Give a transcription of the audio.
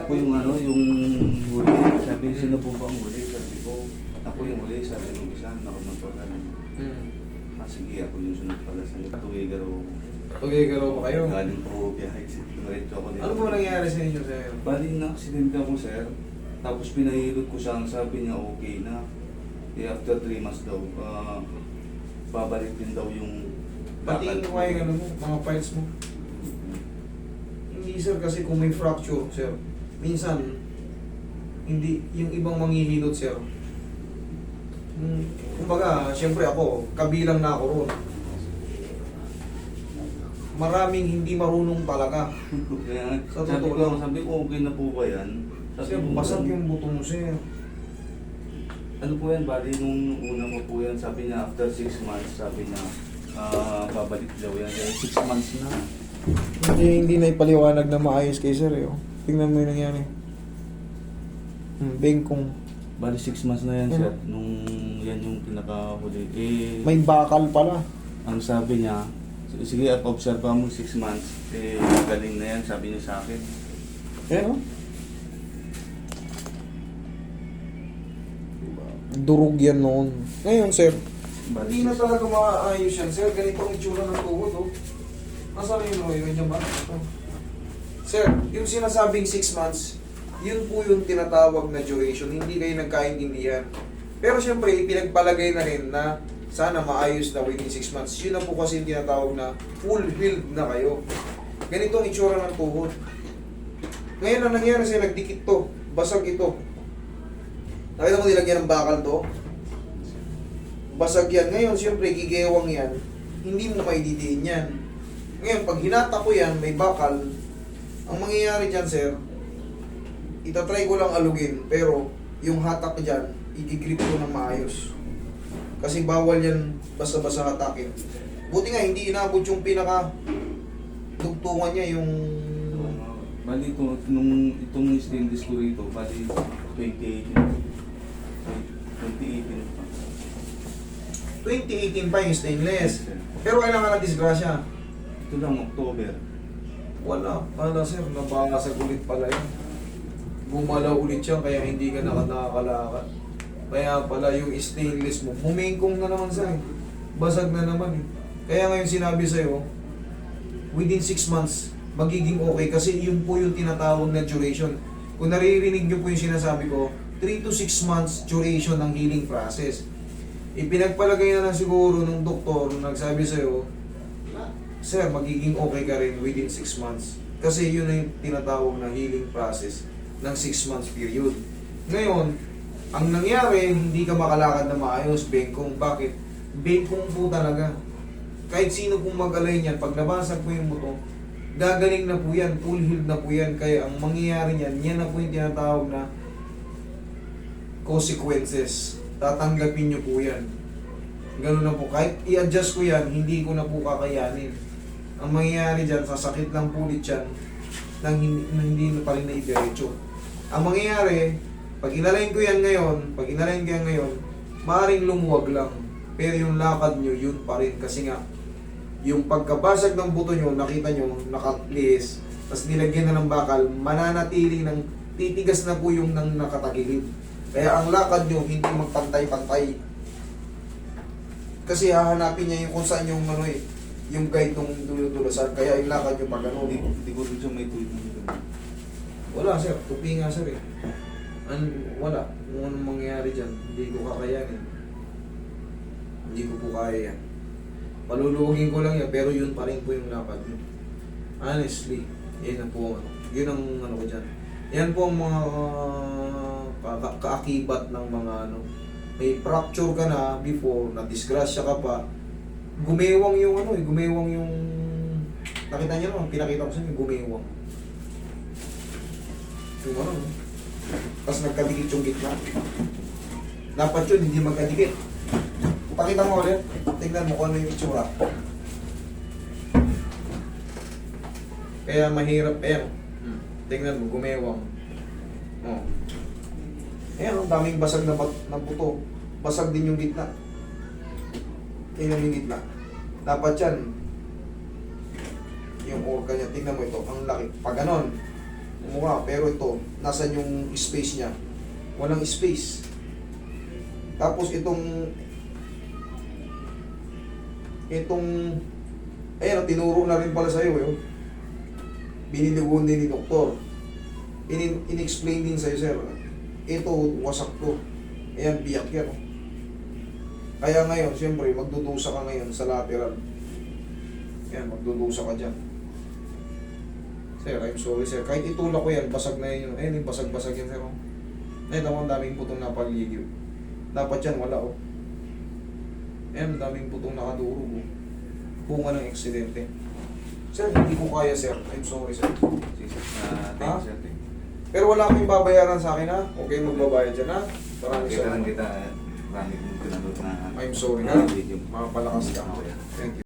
ako yung ano, yung huli. Sabi, sino po ba ang huli? Sabi ko, ako yung huli. Sabi nung isa, nakamotoran. Sige, ako yung sunod pala sa iyo. Tuwigaro. Tuwigaro pa kayo? Galing po, biyahe. Diretso ako dito. Ano po nangyari sa inyo, sir? Bali na-accident ako, sir. Tapos pinahilot ko siya. Ang sabi niya, okay na. After 3 months daw, babalik din daw yung Patingin ko kayo ano mo, mga files mo. Hindi sir, kasi kung may fracture, sir, minsan, hindi, yung ibang manghihilot, sir. Kumbaga, siyempre ako, kabilang na ako roon. Maraming hindi marunong talaga. Kaya, Sa sabi totoo ko, lang. sabi ko, okay na po ba yan? Sir, basag yung buto mo, sir. Ano po yan, bali nung una mo po yan, sabi niya after 6 months, sabi niya, babalik daw yan. Kaya 6 months na. Hindi na ipaliwanag na maayos kay sir, eh. Tingnan mo yung nangyari. Bengkong. Bali 6 months na yan, sir. Nung yan yung pinakahuli. May bakal pala. Ang sabi niya, sige at observe mo 6 months, galing na yan, sabi niya sa akin. Ayan, oh. Durog yan noon. Ngayon, sir, hindi na talaga maayos yan, sir. Ganito ang itsura ng tuhod, oh. Nasaan yung loyo niya ba? Oh. Sir, yung sinasabing 6 months, yun po yung tinatawag na duration. Hindi kayo nagkaintindihan. Pero syempre, ipinagpalagay na rin na sana maayos na within 6 months. Yun na po kasi yung tinatawag na full healed na kayo. Ganito ang itsura ng tuhod. Ngayon ang nangyari sa'yo, nagdikit to. Basag ito. Nakita mo nilagyan ng bakal to? Basag yan. Ngayon, siyempre, gigewang yan. Hindi mo maididiin yan. Ngayon, pag hinata ko yan, may bakal. Ang mangyayari dyan, sir, itatry ko lang alugin, pero yung hatak dyan, i-grip ko ng maayos. Kasi bawal yan basta-basta hatakin. Buti nga, hindi inabot yung pinaka dugtungan niya, yung... Bali ito, nung itong stainless ko rito, bali 2018 pa. 2018 pa yung stainless. Pero kailangan na disgrasya. Ito lang, October. Wala sir, nabasag ulit pala yun. Gumalaw ulit siya, kaya hindi ka nakakalakad. Kaya pala yung stainless mo, humingkong na naman sir. Basag na naman eh. Kaya ngayon sinabi sa'yo, within 6 months, magiging okay kasi yun po yung tinatawag na duration. Kung naririnig nyo po yung sinasabi ko, 3 to 6 months duration ng healing process. Ipinagpalagay na lang siguro ng doktor, nagsabi sa'yo, sir, magiging okay ka rin within 6 months. Kasi yun na yung tinatawag na healing process ng 6 months period. Ngayon, ang nangyari, hindi ka makalakad na maayos, bengkong. Bakit? Bengkong po talaga. Kahit sino pong mag-alay niyan, pag nabasag po yung buto, gagaling na po yan, full healed na po yan. Kaya ang mangyayari niyan, yan na po yung tinatawag na consequences. Tatanggapin nyo po yan. Ganun na po. Kahit i-adjust ko yan, hindi ko na po kakayanin. Ang mangyayari dyan, sasakit lang po ulit yan nang hindi na pa rin na idiretso. Ang mangyayari, pag inalayin ko yan ngayon, maaaring lumuwag lang. Pero yung lakad nyo, yun pa rin. Kasi nga, yung pagkabasag ng buto nyo, nakita nyo, nakatlis, tapos nilagyan na ng bakal, mananatili ng titigas na po yung nang nakatagilid. Kaya ang lakad nyo, hindi magpantay-pantay. Kasi hahanapin niya yung kung saan yung ano eh, yung guide ng dulo-dulosan. Kaya yung lakad nyo pag ano. Hindi ko rin siya may tuwid. Wala sir, tupi nga sir eh. Wala. Kung anong mangyayari dyan, hindi ko kakayanin. Hindi ko po kaya yan. Paluluwagin ko lang yan, pero yun pa rin po yung lakad nyo. Honestly, yan ang po ano. Yun ang ano ko dyan. Yan po ang mga kaakibat ng mga ano. May fracture ka na before, na-disgrasya ka pa, gumewang yung ano eh, gumewang yung... Nakita niyo naman, pinakita ko sa inyo, gumewang. Yung ano, tapos nagkadikit yung gitna. Dapat yun, hindi magkadikit. Pakita mo ulit, tingnan mo kung ano yung itsura. Kaya mahirap, ayan. Tingnan mo, gumewang. Oh. Ayan, ang daming basag na buto. Basag din yung gitna. Tingnan yung gitna. Dapat yan, yung organ niya, tingnan mo ito, ang laki. Pag ganon, Mukha, pero ito, nasan yung space niya? Walang space. Tapos itong ayan, tinuro na rin pala sa'yo, eh. Biniliguan din ni doktor. In-explain din sa'yo, sir. Ito, wasak to. Ayan, biyak yan. Oh. Kaya ngayon, siyempre, magdudusa ka ngayon sa lateral. Ayan, magdudusa ka dyan. Sir, I'm sorry, sir. Kahit itulak ko yan, basag na yun. Ayan, basag-basag yan, sir. Oh. Ayan, ang daming putong napaligid. Dapat yan, wala, oh. Ayan, ang daming putong nakadurog, oh. Bunga ng aksidente. Sir, hindi ko kaya, sir. I'm sorry, sir. Thank you, sir. Pero wala kaming babayaran sa akin, ha? Okay, magbabayad dyan, ha? Maraming Kita lang salamat. kita. Marami kong pinanood na. I'm sorry, ha? video. Makapalakas ka. Thank you.